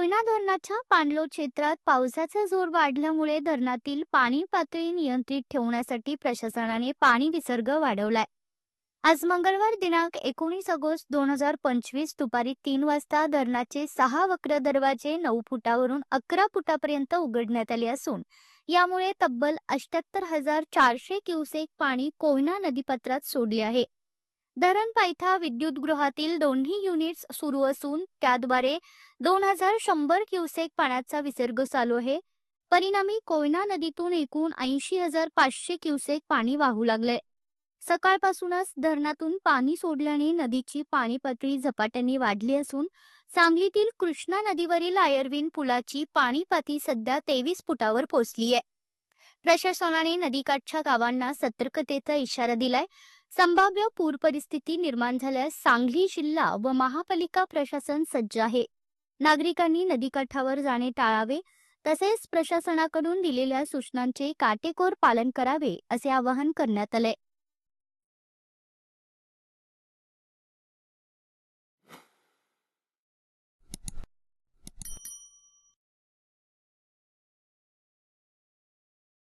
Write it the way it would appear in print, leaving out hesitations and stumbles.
कोयना धरणाच्या पाणलोट क्षेत्रात पावसाचा जोर वाढल्यामुळे धरणातील पाणी पातळी नियंत्रित ठेवण्यासाठी प्रशासनाने पाणी विसर्ग वाढवलाय. आज मंगळवार दिनांक 19 ऑगस्ट 2025 दुपारी 3 वाजता धरणाचे 6 वक्र दरवाजे 9 फुटावरून 11 फुटापर्यंत उघडण्यात आले असून यामुळे तब्बल 78,400 क्युसेक पाणी कोयना नदीपात्रात सोडले आहे. धरण पायथा विद्युतगृहातील दोन्ही युनिट्स सुरू असून त्याद्वारे 2,100 क्युसेक पाण्याचा विसर्ग चालू आहे. परिणामी कोयना नदीतून एकूण 80,500 क्युसेक पाणी वाहू लागले. सकाळपासूनच धरणातून पाणी सोडल्याने नदीची पाणी पातळी झपाट्याने वाढली असून सांगलीतील कृष्णा नदीवरील आयर्विन पुलाची पाणी पातळी सध्या 23 फुटावर पोहोचली आहे. प्रशासनाने नदीकाठच्या गावांना सतर्कतेचा इशारा दिलाय. संभाव्य पूर परिस्थिती निर्माण झाल्यास सांगली जिल्हा व महापालिका प्रशासन सज्ज आहे. नागरिकांनी नदीकाठावर जाणे टाळावे तसेच प्रशासनाकडून दिलेल्या सूचनांचे काटेकोर पालन करावे असे आवाहन करण्यात आले.